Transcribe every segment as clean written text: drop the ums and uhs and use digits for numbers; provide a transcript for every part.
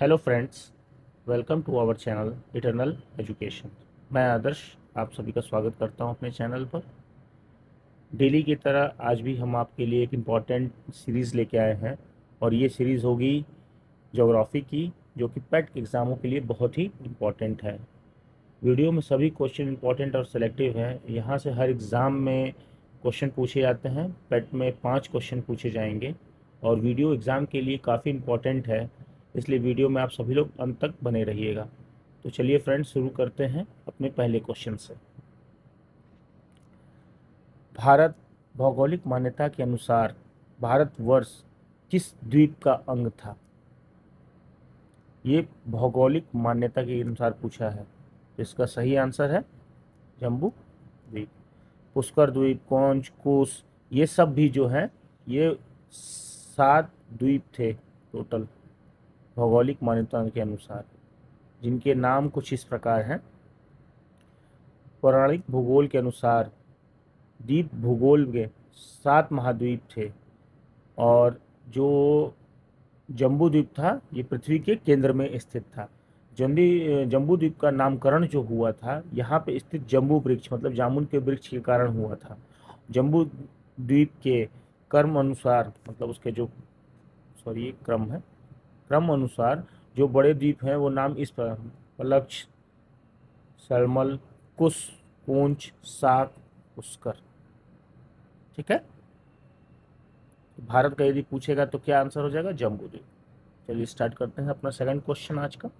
Hello friends, welcome to our channel eternal education. मैं आदर्श आप सभी का स्वागत करता हूं अपने चैनल पर। डेली की तरह आज भी हम आपके लिए एक इम्पॉर्टेंट सीरीज़ लेके आए हैं और ये सीरीज़ होगी ज्योग्राफी की, जो कि पेट एग्ज़ामों के लिए बहुत ही इम्पॉर्टेंट है। वीडियो में सभी क्वेश्चन इम्पॉर्टेंट और सेलेक्टिव हैं। यहाँ से हर एग्ज़ाम में क्वेश्चन पूछे जाते हैं। पेट में 5 क्वेश्चन पूछे जाएंगे और वीडियो एग्ज़ाम के लिए काफ़ी इम्पॉर्टेंट है, इसलिए वीडियो में आप सभी लोग अंत तक बने रहिएगा। तो चलिए फ्रेंड्स, शुरू करते हैं अपने पहले क्वेश्चन से। भारत भौगोलिक मान्यता के अनुसार भारतवर्ष किस द्वीप का अंग था? ये भौगोलिक मान्यता के अनुसार पूछा है। इसका सही आंसर है जम्बू द्वीप। पुष्कर द्वीप, कौंच, कुश, ये सब भी जो है, ये 7 द्वीप थे टोटल भौगोलिक मान्यता के अनुसार, जिनके नाम कुछ इस प्रकार हैं। पौराणिक भूगोल के अनुसार द्वीप भूगोल के 7 महाद्वीप थे और जो जम्बू द्वीप था ये पृथ्वी के केंद्र में स्थित था। जम्बू द्वीप का नामकरण जो हुआ था, यहाँ पे स्थित जम्बू वृक्ष मतलब जामुन के वृक्ष के कारण हुआ था। जम्बू द्वीप के क्रम अनुसार, मतलब उसके जो, सॉरी ये क्रम है, क्रम अनुसार जो बड़े द्वीप हैं वो नाम इस पर: पलक्ष, सलमल, कुश, पूंछ, साक, पुष्कर। ठीक है। भारत का यदि पूछेगा तो क्या आंसर हो जाएगा? जम्बू द्वीप। चलिए स्टार्ट करते हैं अपना सेकंड क्वेश्चन आज का।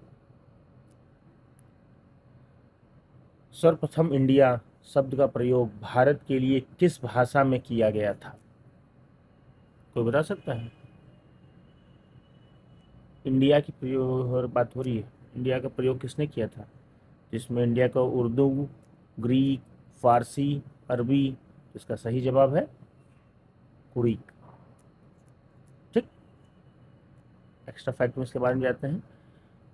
सर्वप्रथम इंडिया शब्द का प्रयोग भारत के लिए किस भाषा में किया गया था? कोई बता सकता है? इंडिया की प्रयोग और बात हो रही है, इंडिया का प्रयोग किसने किया था? जिसमें इंडिया का उर्दू, ग्रीक, फारसी, अरबी। इसका सही जवाब है कुरिक। ठीक। एक्स्ट्रा फैक्ट में इसके बारे में जाते हैं।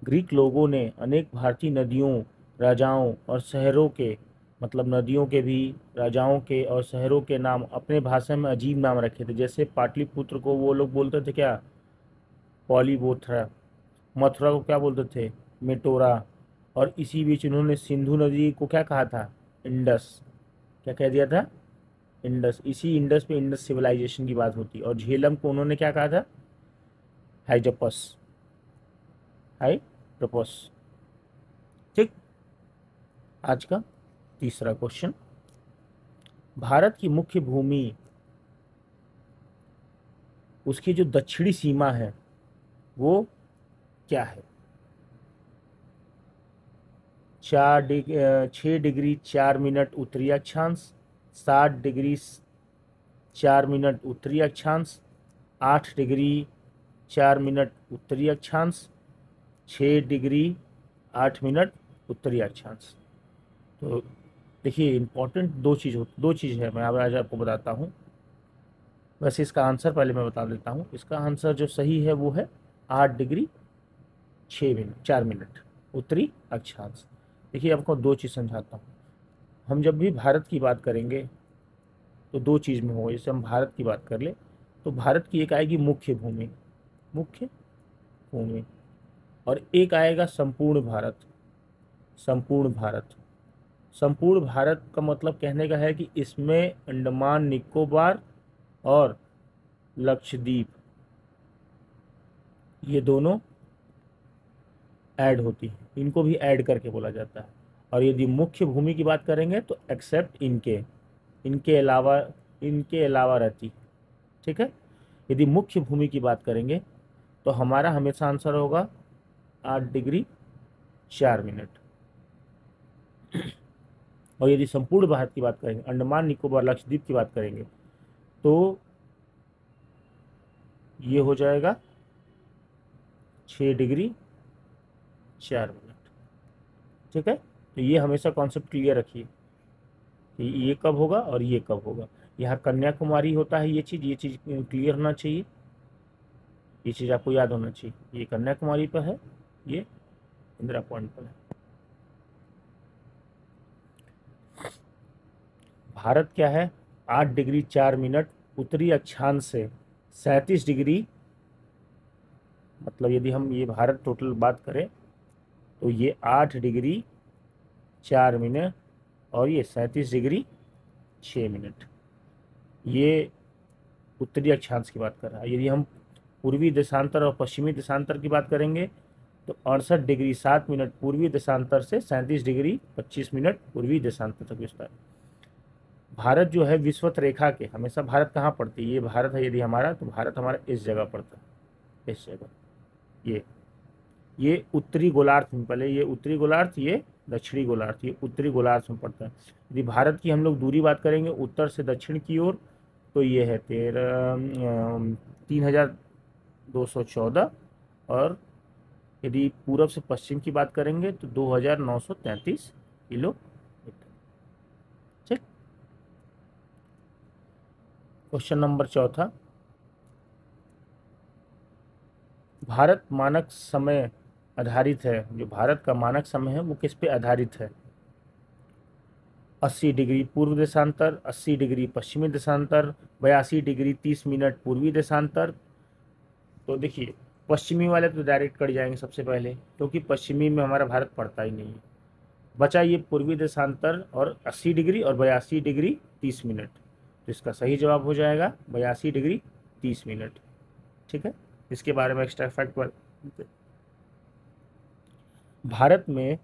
ग्रीक लोगों ने अनेक भारतीय नदियों, राजाओं और शहरों के, मतलब नदियों के भी, राजाओं के और शहरों के नाम अपने भाषा में अजीब नाम रखे थे। जैसे पाटलिपुत्र को वो लोग बोलते थे क्या? पॉलीबोथरा। मथुरा को क्या बोलते थे? मेटोरा। और इसी बीच उन्होंने सिंधु नदी को क्या कहा था? इंडस। क्या कह दिया था? इंडस। इसी इंडस पे इंडस सिविलाइजेशन की बात होती है। और झेलम को उन्होंने क्या कहा था? हाइजपस। हाइड्रोपस। ठीक। आज का तीसरा क्वेश्चन। भारत की मुख्य भूमि, उसकी जो दक्षिणी सीमा है वो क्या है? 6 डिग्री 4 मिनट उत्तरी अक्षांश, 7 डिग्री 4 मिनट उत्तरी अक्षांश, 8 डिग्री 4 मिनट उत्तरी अक्षांश, 6 डिग्री 8 मिनट उत्तरी अक्षांश। तो देखिए, इंपॉर्टेंट दो चीज़ है, मैं आज आपको बताता हूँ। वैसे इसका आंसर पहले मैं बता देता हूँ। इसका आंसर जो सही है वो है 8 डिग्री 4 मिनट उत्तरी अक्षांश। देखिए, आपको दो चीज़ समझाता हूँ। हम जब भी भारत की बात करेंगे तो दो चीज़ में होगा। जैसे हम भारत की बात कर ले तो भारत की एक आएगी मुख्य भूमि, मुख्य भूमि, और एक आएगा संपूर्ण भारत। संपूर्ण भारत। संपूर्ण भारत का मतलब कहने का है कि इसमें अंडमान निकोबार और लक्षद्वीप, ये दोनों ऐड होती है, इनको भी ऐड करके बोला जाता है। और यदि मुख्य भूमि की बात करेंगे तो एक्सेप्ट इनके, इनके अलावा, इनके अलावा रहती है। ठीक है। यदि मुख्य भूमि की बात करेंगे तो हमारा हमेशा आंसर होगा 8 डिग्री 4 मिनट। और यदि संपूर्ण भारत की बात करेंगे, अंडमान निकोबार लक्षद्वीप की बात करेंगे, तो ये हो जाएगा 6 डिग्री 4 मिनट। ठीक है। तो ये हमेशा कॉन्सेप्ट क्लियर रखिए कि ये कब होगा और ये कब होगा। यहाँ कन्याकुमारी होता है, ये चीज़ क्लियर होना चाहिए। ये चीज़ आपको याद होना चाहिए। ये कन्याकुमारी पर है, ये इंदिरा पॉइंट पर है। भारत क्या है? 8 डिग्री 4 मिनट उत्तरी अक्षांश से 37 डिग्री मतलब यदि हम ये भारत टोटल बात करें तो ये 8 डिग्री 4 मिनट और ये 37 डिग्री 6 मिनट, ये उत्तरी अक्षांश की बात कर रहा है। यदि हम पूर्वी देशांतर और पश्चिमी देशांतर की बात करेंगे तो 68 डिग्री 7 मिनट पूर्वी देशांतर से 37 डिग्री 25 मिनट पूर्वी देशांतर तक विस्तार। भारत जो है विषुवत रेखा के, हमेशा भारत कहाँ पड़ती है, ये भारत है यदि हमारा, तो भारत हमारा इस जगह पड़ता है, इस जगह, ये उत्तरी गोलार्ध में, पहले ये उत्तरी गोलार्ध, ये दक्षिणी गोलार्ध, ये उत्तरी गोलार्ध में पड़ता है। यदि भारत की हम लोग दूरी बात करेंगे उत्तर से दक्षिण की ओर, तो ये है 3214, और यदि पूरब से पश्चिम की बात करेंगे तो 2933 किलोमीटर। ठीक। क्वेश्चन नंबर चौथा, भारत मानक समय आधारित है, जो भारत का मानक समय है वो किस पे आधारित है? 80 डिग्री पूर्व देशांतर, 80 डिग्री पश्चिमी देशांतर, 82 डिग्री 30 मिनट पूर्वी देशांतर। तो देखिए पश्चिमी वाले तो डायरेक्ट कट जाएंगे सबसे पहले, क्योंकि पश्चिमी में हमारा भारत पड़ता ही नहीं है। बचा ये पूर्वी देशांतर और 80 डिग्री और 82 डिग्री 30 मिनट, तो इसका सही जवाब हो जाएगा 82 डिग्री 30 मिनट। ठीक है, इसके बारे में एक्स्ट्रा फैक्ट, भारत में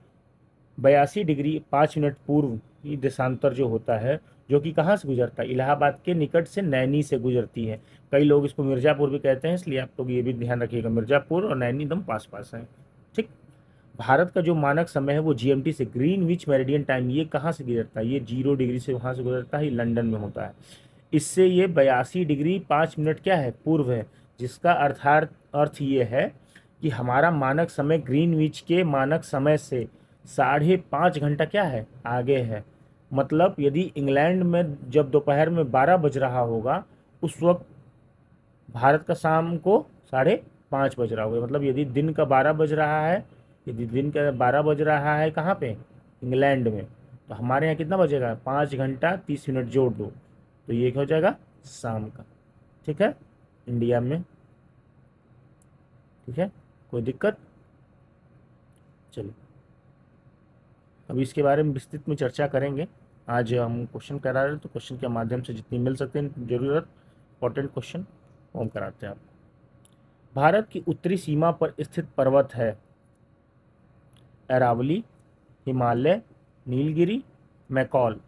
82 डिग्री 5 मिनट पूर्व की देशांतर जो होता है, जो कि कहाँ से गुजरता है, इलाहाबाद के निकट से नैनी से गुजरती है। कई लोग इसको मिर्ज़ापुर भी कहते हैं, इसलिए आप लोग ये भी ध्यान रखिएगा, मिर्ज़ापुर और नैनी एकदम पास पास हैं। ठीक। भारत का जो मानक समय है वो जीएमटी से, ग्रीनविच मेरिडियन टाइम, ये कहाँ से गुजरता है, ये 0 डिग्री से वहाँ से गुजरता है, ये लंदन में होता है। इससे ये 82 डिग्री 5 मिनट क्या है, पूर्व है, जिसका अर्थ ये है कि हमारा मानक समय ग्रीनविच के मानक समय से 5.5 घंटा क्या है, आगे है। मतलब यदि इंग्लैंड में जब दोपहर में 12 बज रहा होगा, उस वक्त भारत का शाम को 5:30 बज रहा होगा। मतलब यदि दिन का 12 बज रहा है, यदि दिन का 12 बज रहा है कहाँ पे, इंग्लैंड में, तो हमारे यहाँ कितना बजेगा, 5 घंटा 30 मिनट जोड़ दो, तो ये क्या हो जाएगा, शाम का। ठीक है, इंडिया में। ठीक है, कोई दिक्कत? चलिए अब इसके बारे में विस्तृत में चर्चा करेंगे। आज हम क्वेश्चन करा रहे हैं, तो क्वेश्चन के माध्यम से जितनी मिल सकते हैं जरूरत इंपॉर्टेंट क्वेश्चन वो हम कराते हैं। भारत की उत्तरी सीमा पर स्थित पर्वत है अरावली, हिमालय, नीलगिरी, मैकॉल।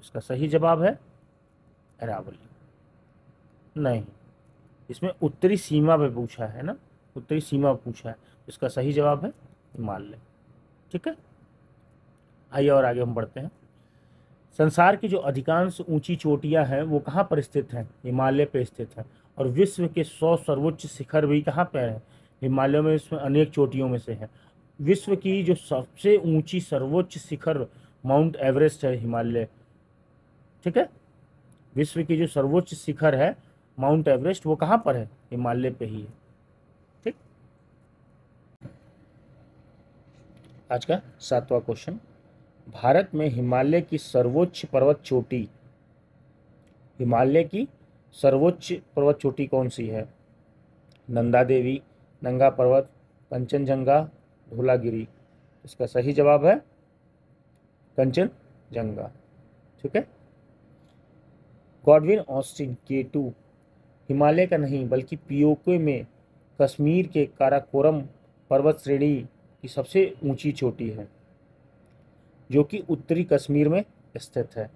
इसका सही जवाब है अरावली। नहीं, इसमें उत्तरी सीमा पे पूछा है ना, उत्तरी सीमा पूछा है, इसका सही जवाब है हिमालय। ठीक है, आइए और आगे हम बढ़ते हैं। संसार की जो अधिकांश ऊंची चोटियां हैं वो कहाँ पर स्थित हैं, हिमालय पे स्थित है। और विश्व के 100 सर्वोच्च शिखर भी कहाँ पर है, हिमालय में, इसमें अनेक चोटियों में से है। विश्व की जो सबसे ऊंची सर्वोच्च शिखर माउंट एवरेस्ट है, हिमालय। ठीक है, विश्व की जो सर्वोच्च शिखर है माउंट एवरेस्ट, वो कहाँ पर है, हिमालय पे ही है। ठीक, आज का 7वां क्वेश्चन, भारत में हिमालय की सर्वोच्च पर्वत चोटी, हिमालय की सर्वोच्च पर्वत चोटी कौन सी है? नंदा देवी, नंगा पर्वत, कंचनजंगा, धौलागिरी। इसका सही जवाब है कंचनजंगा। ठीक है, गॉडविन ऑस्टिन K2 हिमालय का नहीं बल्कि पीओके में कश्मीर के काराकोरम पर्वत श्रेणी की सबसे ऊंची चोटी है, जो कि उत्तरी कश्मीर में स्थित है।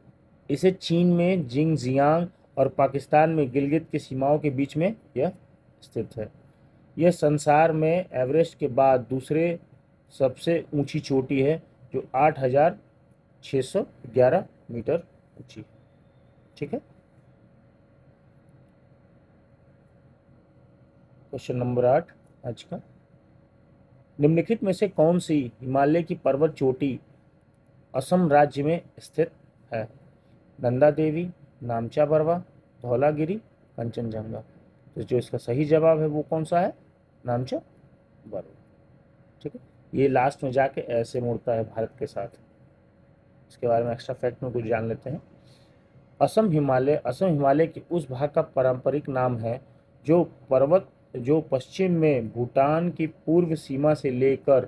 इसे चीन में जिंगजियांग और पाकिस्तान में गिलगित की सीमाओं के बीच में यह स्थित है। यह संसार में एवरेस्ट के बाद दूसरे सबसे ऊंची चोटी है, जो 8,611 मीटर ऊंची है। ठीक है, क्वेश्चन नंबर 8 आज का, निम्नलिखित में से कौन सी हिमालय की पर्वत चोटी असम राज्य में स्थित है? नंदा देवी, नामचा बरवा, धौलागिरी, कंचनजंगा। तो जो इसका सही जवाब है वो कौन सा है, नामचा बरवा। ठीक है, ये लास्ट में जाके ऐसे मुड़ता है भारत के साथ। इसके बारे में एक्स्ट्रा फैक्ट में कुछ जान लेते हैं। असम हिमालय के उस भाग का पारंपरिक नाम है जो पर्वत जो पश्चिम में भूटान की पूर्व सीमा से लेकर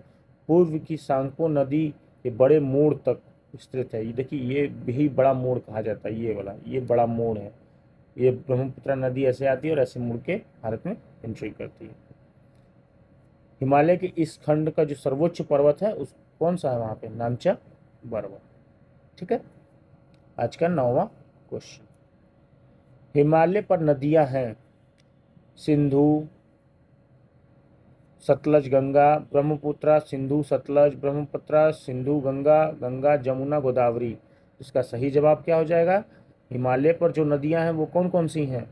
पूर्व की सांगपो नदी के बड़े मोड़ तक विस्तृत है। ये देखिए, ये भी बड़ा मोड़ कहा जाता है, ये वाला, ये बड़ा मोड़ है। ये ब्रह्मपुत्र नदी ऐसे आती है और ऐसे मुड़ के भारत में एंट्री करती है। हिमालय के इस खंड का जो सर्वोच्च पर्वत है उस कौन सा है वहाँ पे? नामचा पर्वत। ठीक है, आज का 9वां क्वेश्चन। हिमालय पर नदियां हैं सिंधु, सतलज, गंगा, ब्रह्मपुत्र, सिंधु, सतलज, ब्रह्मपुत्र, सिंधु, गंगा, गंगा, जमुना, गोदावरी। इसका सही जवाब क्या हो जाएगा? हिमालय पर जो नदियां हैं वो कौन कौन सी हैं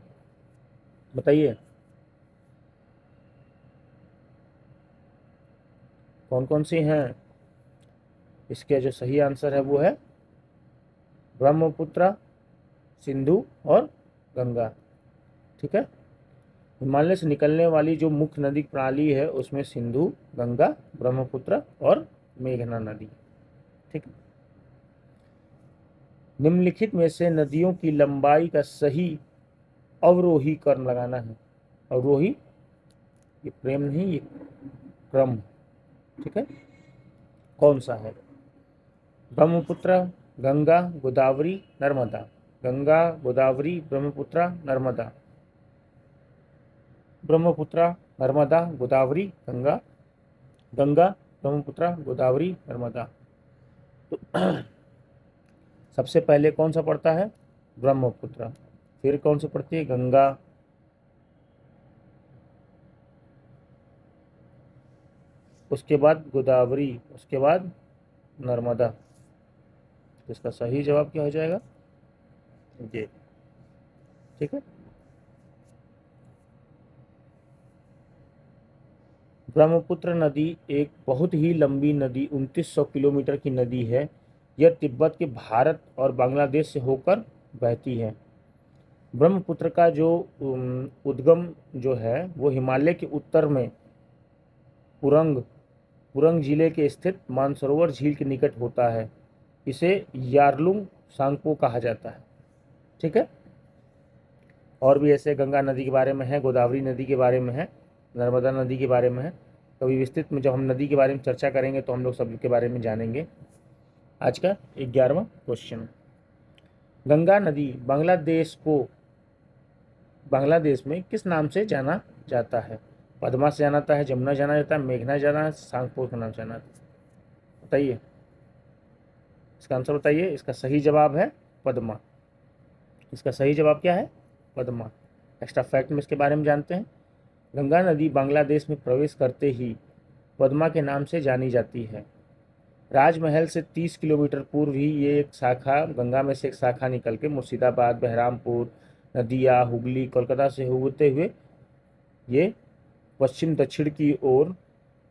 बताइए, कौन कौन सी हैं? इसके जो सही आंसर है वो है ब्रह्मपुत्र, सिंधु और गंगा। ठीक है, हिमालय से निकलने वाली जो मुख्य नदी प्रणाली है उसमें सिंधु, गंगा, ब्रह्मपुत्र और मेघना नदी। ठीक है, निम्नलिखित में से नदियों की लंबाई का सही अवरोही क्रम लगाना है। अवरोही, ये प्रेम नहीं, ये क्रम। ठीक है, कौन सा है? ब्रह्मपुत्र, गंगा, गोदावरी, नर्मदा। गंगा, गोदावरी, ब्रह्मपुत्र, नर्मदा। ब्रह्मपुत्र, नर्मदा, गोदावरी, गंगा। गंगा, ब्रह्मपुत्र, गोदावरी, नर्मदा। तो सबसे पहले कौन सा पड़ता है? ब्रह्मपुत्र। फिर कौन सी पड़ती है? गंगा। उसके बाद गोदावरी, उसके बाद नर्मदा। तो इसका सही जवाब क्या हो जाएगा? ये। ठीक है, ब्रह्मपुत्र नदी एक बहुत ही लंबी नदी 2900 किलोमीटर की नदी है। यह तिब्बत के भारत और बांग्लादेश से होकर बहती है। ब्रह्मपुत्र का जो उद्गम जो है वो हिमालय के उत्तर में पुरंग पुरंग जिले के स्थित मानसरोवर झील के निकट होता है। इसे यारलुंग सांगपो कहा जाता है। ठीक है, और भी ऐसे गंगा नदी के बारे में है, गोदावरी नदी के बारे में है, नर्मदा नदी के बारे में है। कभी विस्तृत में जब हम नदी के बारे में चर्चा करेंगे तो हम लोग सब के बारे में जानेंगे। आज का 11वां क्वेश्चन। गंगा नदी बांग्लादेश में किस नाम से जाना जाता है? पद्मा से जाना जाता है, जमुना जाना जाता है, मेघना जाना है, सांगपो का नाम जाना जाता है? बताइए, इसका आंसर बताइए। इसका सही जवाब है पद्मा। इसका सही जवाब क्या है? पद्मा। एक्स्ट्रा फैक्ट में इसके बारे में जानते हैं। गंगा नदी बांग्लादेश में प्रवेश करते ही पद्मा के नाम से जानी जाती है। राजमहल से 30 किलोमीटर पूर्व ही ये एक शाखा, गंगा में से एक शाखा निकल के मुर्शिदाबाद, बहरामपुर, नदिया, हुगली, कोलकाता से होते हुए ये पश्चिम दक्षिण की ओर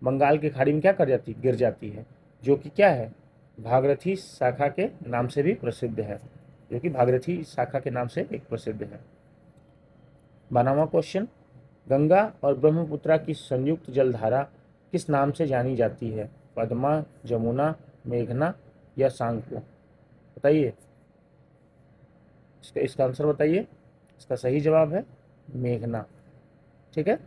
बंगाल की खाड़ी में क्या कर जाती, गिर जाती है, जो कि क्या है, भागीरथी शाखा के नाम से भी प्रसिद्ध है, जो कि भागीरथी शाखा के नाम से एक प्रसिद्ध है। 12वां क्वेश्चन। गंगा और ब्रह्मपुत्र की संयुक्त जलधारा किस नाम से जानी जाती है? पद्मा, जमुना, मेघना या सांगपो? बताइए, इसका आंसर बताइए। इसका सही जवाब है मेघना। ठीक है,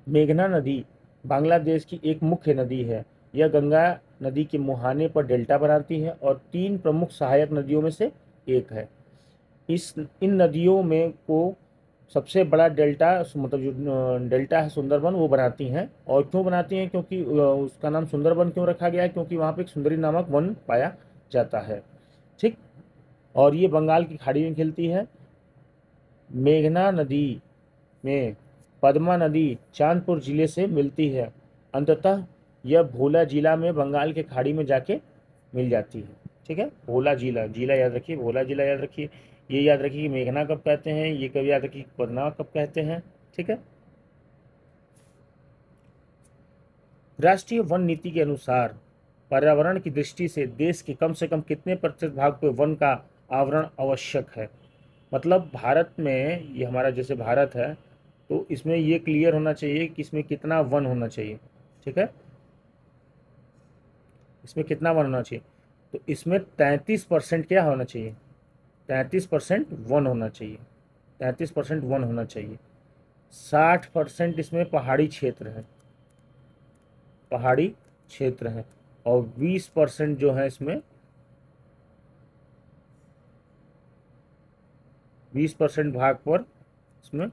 मेघना नदी बांग्लादेश की एक मुख्य नदी है। यह गंगा नदी के मुहाने पर डेल्टा बनाती है और 3 प्रमुख सहायक नदियों में से एक है। इन नदियों में को सबसे बड़ा डेल्टा, मतलब जो डेल्टा है सुंदरबन, वो बनाती हैं। और क्यों बनाती हैं? क्योंकि उसका नाम सुंदरबन क्यों रखा गया है? क्योंकि वहाँ पे एक सुंदरी नामक वन पाया जाता है। ठीक, और ये बंगाल की खाड़ी में खिलती है। मेघना नदी में पद्मा नदी चांदपुर जिले से मिलती है। अंततः यह भोला जिला में बंगाल के खाड़ी में जाके मिल जाती है। ठीक है, भोला जिला, जिला याद रखिए, भोला जिला याद रखिए। ये याद रखिए कि मेघना कब कहते हैं, ये कब याद रखिए पद्मा कब कहते हैं। ठीक है, राष्ट्रीय वन नीति के अनुसार पर्यावरण की दृष्टि से देश के कम से कम कितने प्रतिशत भाग पे वन का आवरण आवश्यक है? मतलब भारत में, ये हमारा जैसे भारत है तो इसमें ये क्लियर होना चाहिए कि इसमें कितना वन होना चाहिए। ठीक है, इसमें कितना वन होना चाहिए? तो इसमें 33% क्या होना चाहिए? 33% वन होना चाहिए। 33% वन होना चाहिए। 60% इसमें पहाड़ी क्षेत्र है, पहाड़ी क्षेत्र है, और 20% जो है इसमें 20% भाग पर इसमें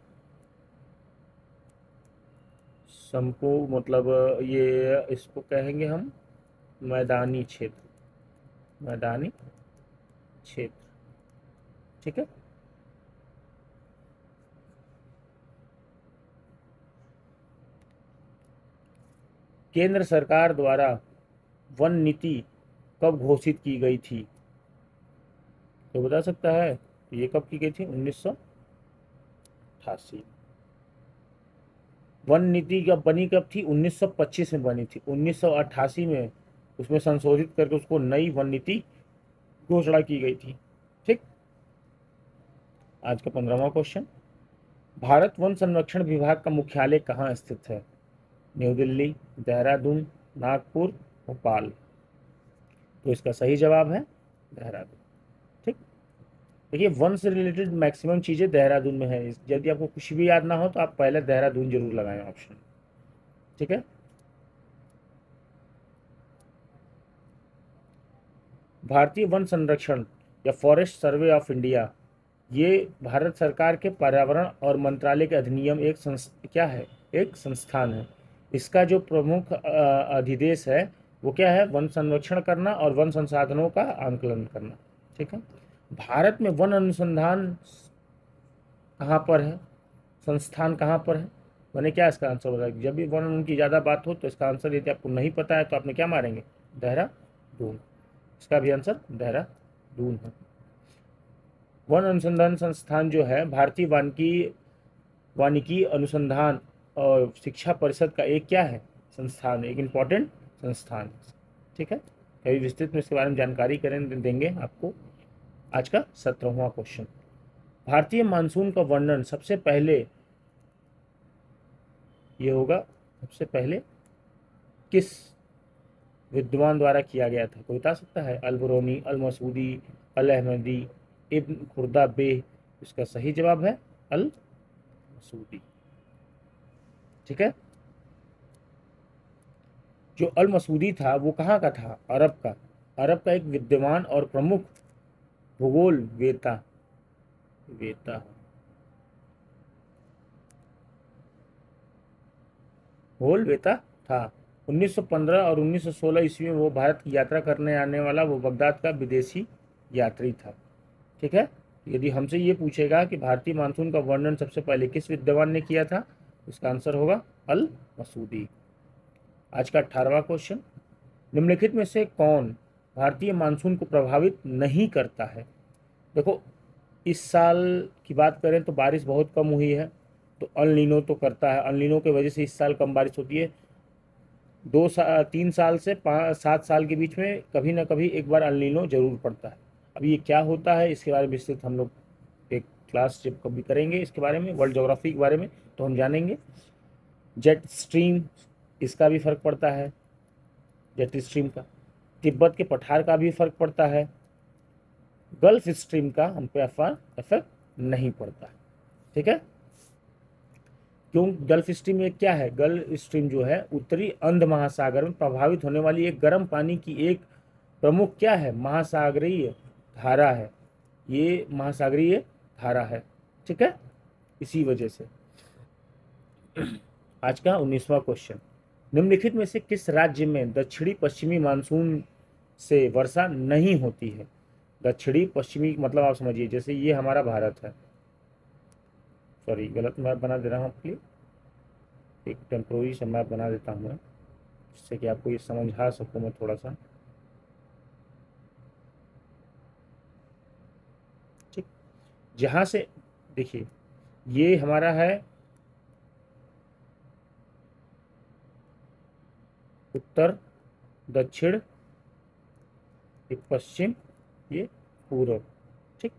संपू मतलब ये इसको कहेंगे हम मैदानी क्षेत्र, मैदानी क्षेत्र। ठीक है। केंद्र सरकार द्वारा वन नीति कब घोषित की गई थी? तो बता सकता है ये कब की गई थी? 1988। वन नीति कब बनी, कब थी? 1925 में बनी थी। 1988 में उसमें संशोधित करके उसको नई वन नीति घोषणा की गई थी। ठीक। आज का 15वां क्वेश्चन, भारत वन संरक्षण विभाग का मुख्यालय कहाँ स्थित है? न्यू दिल्ली, देहरादून, नागपुर, भोपाल। तो इसका सही जवाब है देहरादून। ठीक। देखिए वन से रिलेटेड मैक्सिमम चीज़ें देहरादून में है। यदि आपको कुछ भी याद ना हो तो आप पहले देहरादून जरूर लगाएं ऑप्शन। ठीक है। भारतीय वन संरक्षण या फॉरेस्ट सर्वे ऑफ इंडिया, ये भारत सरकार के पर्यावरण और मंत्रालय के अधिनियम एक क्या है? एक संस्थान है। इसका जो प्रमुख अधिदेश है वो क्या है? वन संरक्षण करना और वन संसाधनों का आंकलन करना। ठीक है। भारत में वन अनुसंधान कहाँ पर है? संस्थान कहाँ पर है? मैंने क्या इसका आंसर बताया? जब भी वन की ज़्यादा बात हो तो इसका आंसर यदि आपको नहीं पता है तो आपने क्या मारेंगे? देहरादून। इसका भी आंसर देहरादून है। वन अनुसंधान संस्थान जो है भारतीय वानिकी अनुसंधान और शिक्षा परिषद का एक क्या है? संस्थान, एक इम्पॉर्टेंट संस्थान। ठीक है। कभी विस्तृत में इसके बारे में जानकारी देंगे आपको। आज का 17वां क्वेश्चन, भारतीय मानसून का वर्णन सबसे पहले ये होगा, सबसे पहले किस विद्वान द्वारा किया गया था? कोई बता सकता है? अल-बरूनी, अल-मसूदी, अल-अहमदी, इब्न खुर्दा बे। इसका सही जवाब है अल-मसूदी। ठीक है। जो अल-मसूदी था वो कहाँ का था? अरब का। अरब का एक विद्वान और प्रमुख भूगोल वेता भूगोल वेता था। 1915 और 1916 ईस्वी में वो भारत की यात्रा करने आने वाला वो बगदाद का विदेशी यात्री था। ठीक है। यदि हमसे ये पूछेगा कि भारतीय मानसून का वर्णन सबसे पहले किस विद्वान ने किया था, इसका आंसर होगा अल-मसूदी। आज का 18वां क्वेश्चन, निम्नलिखित में से कौन भारतीय मानसून को प्रभावित नहीं करता है? देखो इस साल की बात करें तो बारिश बहुत कम हुई है, तो अल नीनो तो करता है। अल नीनो की वजह से इस साल कम बारिश होती है। 3 साल से 7 साल के बीच में कभी ना कभी एक बार अल नीनो जरूर पड़ता है। अब ये क्या होता है इसके बारे में विस्तृत हम लोग एक क्लास जब कभी करेंगे इसके बारे में, वर्ल्ड ज्योग्राफी के बारे में, तो हम जानेंगे। जेट स्ट्रीम, इसका भी फर्क पड़ता है, जेट स्ट्रीम का। तिब्बत के पठार का भी फर्क पड़ता है। गल्फ स्ट्रीम का हम पे इफेक्ट नहीं पड़ता। ठीक है। क्यों? गल्फ स्ट्रीम एक क्या है? गल्फ स्ट्रीम जो है उत्तरी अंध महासागर में प्रभावित होने वाली एक गर्म पानी की एक प्रमुख क्या है? महासागरीय धारा है। ये महासागरीय धारा है। ठीक है। इसी वजह से। आज का 19वां क्वेश्चन, निम्नलिखित में से किस राज्य में दक्षिणी पश्चिमी मानसून से वर्षा नहीं होती है? दक्षिणी पश्चिमी मतलब आप समझिए जैसे ये हमारा भारत है, सॉरी गलत मैप बना दे रहा हूँ आपके लिए, एक टेम्प्रोरी से मैप बना देता हूँ मैं जिससे कि आपको ये समझा सकूँ मैं थोड़ा सा। ठीक। जहाँ से देखिए ये हमारा है उत्तर, दक्षिण, एक पश्चिम, ये पूर्व। ठीक।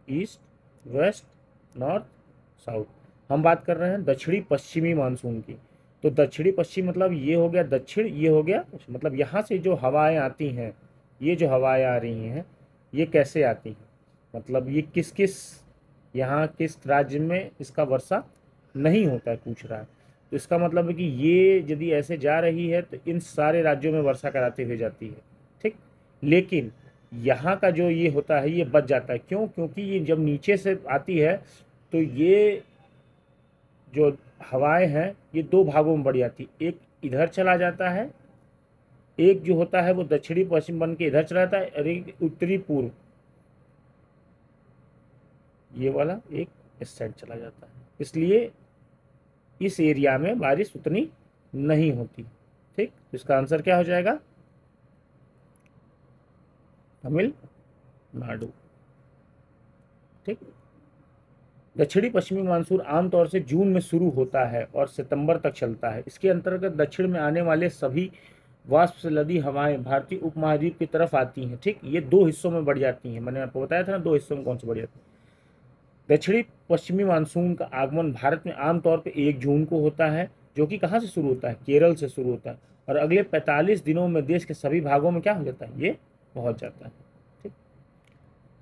East, west, north, south. हम बात कर रहे हैं दक्षिणी पश्चिमी मानसून की। तो दक्षिणी पश्चिम मतलब ये हो गया दक्षिण, ये हो गया मतलब यहाँ से जो हवाएं आती हैं, ये जो हवाएं आ रही हैं ये कैसे आती हैं, मतलब ये किस किस यहाँ किस राज्य में इसका वर्षा नहीं होता है, पूछ रहा है। तो इसका मतलब है कि ये यदि ऐसे जा रही है तो इन सारे राज्यों में वर्षा कराते हुए जाती है, ठीक। लेकिन यहाँ का जो ये होता है ये बच जाता है, क्यों? क्योंकि ये जब नीचे से आती है तो ये जो हवाएं हैं ये दो भागों में बढ़ जाती, एक इधर चला जाता है, एक जो होता है वो दक्षिणी पश्चिम बन के इधर चला जाता है, और एक उत्तरी पूर्व, ये वाला एक इस साइड चला जाता है। इसलिए इस एरिया में बारिश उतनी नहीं होती, ठीक। तो इसका आंसर क्या हो जाएगा? तमिलनाडु, ठीक। दक्षिणी पश्चिमी मानसून आमतौर से जून में शुरू होता है और सितंबर तक चलता है। इसके अंतर्गत दक्षिण में आने वाले सभी वाष्प से लदी हवाएं भारतीय उपमहाद्वीप की तरफ आती हैं, ठीक। ये दो हिस्सों में बढ़ जाती हैं, मैंने आपको बताया था ना दो हिस्सों में कौन से बढ़ जाती है। दक्षिणी पश्चिमी मानसून का आगमन भारत में आमतौर पर 1 जून को होता है, जो कि कहाँ से शुरू होता है? केरल से शुरू होता है, और अगले 45 दिनों में देश के सभी भागों में क्या हो जाता है? ये पहुंच जाता है, ठीक।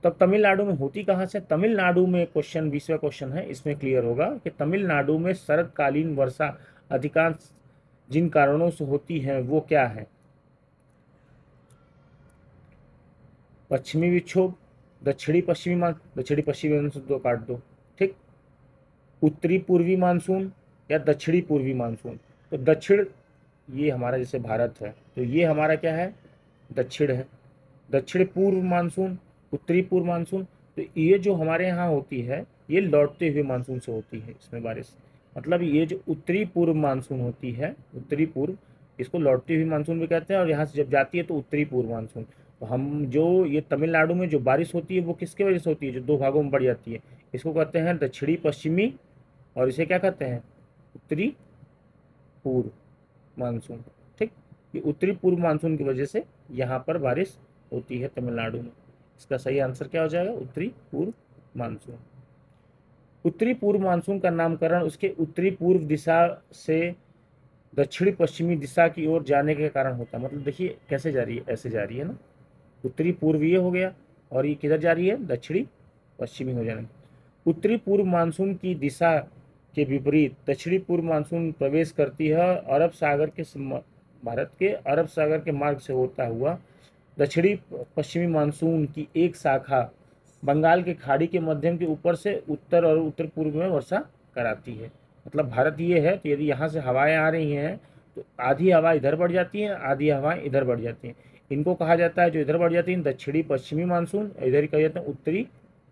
तब तमिलनाडु में होती कहाँ से? तमिलनाडु में क्वेश्चन 20वां क्वेश्चन है, इसमें क्लियर होगा कि तमिलनाडु में शरतकालीन वर्षा अधिकांश जिन कारणों से होती है वो क्या है? पश्चिमी विक्षोभ, दक्षिणी पश्चिमी मानसून दो काट दो, ठीक। उत्तरी पूर्वी मानसून या दक्षिणी पूर्वी मानसून। तो दक्षिण ये हमारा जैसे भारत है तो ये हमारा क्या है? दक्षिण है। दक्षिण पूर्व मानसून, उत्तरी पूर्व मानसून, तो ये जो हमारे यहाँ होती है ये लौटते हुए मानसून से होती है, इसमें बारिश। मतलब ये जो उत्तरी पूर्व मानसून होती है, उत्तरी पूर्व, इसको लौटती हुई मानसून भी कहते हैं, और यहाँ से जब जाती है तो उत्तरी पूर्व मानसून। तो हम जो ये तमिलनाडु में जो बारिश होती है वो किसके वजह से होती है? जो दो भागों में बढ़ जाती है, इसको कहते हैं दक्षिणी पश्चिमी, और इसे क्या कहते हैं? उत्तरी पूर्व मानसून, ठीक। ये उत्तरी पूर्व मानसून की वजह से यहाँ पर बारिश होती है तमिलनाडु में। इसका सही आंसर क्या हो जाएगा? उत्तरी पूर्व मानसून। उत्तरी पूर्व मानसून का नामकरण उसके उत्तरी पूर्व दिशा से दक्षिणी पश्चिमी दिशा की ओर जाने के कारण होता है। मतलब देखिए कैसे जा रही है, ऐसे जा रही है ना, उत्तरी पूर्व ये हो गया, और ये किधर जा रही है? दक्षिणी पश्चिमी हो जाने। उत्तरी पूर्व मानसून की दिशा के विपरीत दक्षिणी पूर्व मानसून प्रवेश करती है, अरब सागर के भारत के अरब सागर के मार्ग से होता हुआ दक्षिणी पश्चिमी मानसून की एक शाखा बंगाल के खाड़ी के मध्यम के ऊपर से उत्तर और उत्तर पूर्व में वर्षा कराती है। मतलब भारत ये है, तो यदि यहाँ से हवाएं आ रही हैं तो आधी हवा इधर बढ़ जाती हैं, आधी हवाएं इधर बढ़ जाती हैं। इनको कहा जाता है, जो इधर बढ़ जाती हैं, दक्षिणी पश्चिमी मानसून, इधर ही कहा जाता है उत्तरी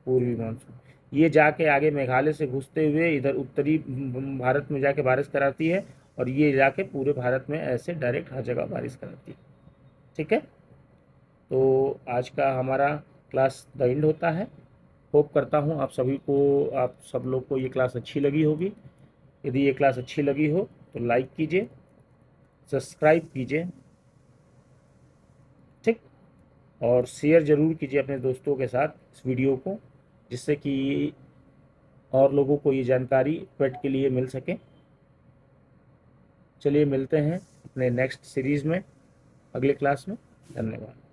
पूर्वी मानसून। ये जाके आगे मेघालय से घुसते हुए इधर उत्तरी भारत में जाके बारिश कराती है, और ये जाके पूरे भारत में ऐसे डायरेक्ट हर जगह बारिश कराती है, ठीक है। तो आज का हमारा क्लास द एंड होता है। होप करता हूँ आप सब लोग को ये क्लास अच्छी लगी होगी। यदि ये क्लास अच्छी लगी हो तो लाइक कीजिए, सब्सक्राइब कीजिए, ठीक, और शेयर ज़रूर कीजिए अपने दोस्तों के साथ इस वीडियो को, जिससे कि और लोगों को ये जानकारी पेट के लिए मिल सके। चलिए मिलते हैं अपने नेक्स्ट सीरीज़ में, अगले क्लास में। धन्यवाद।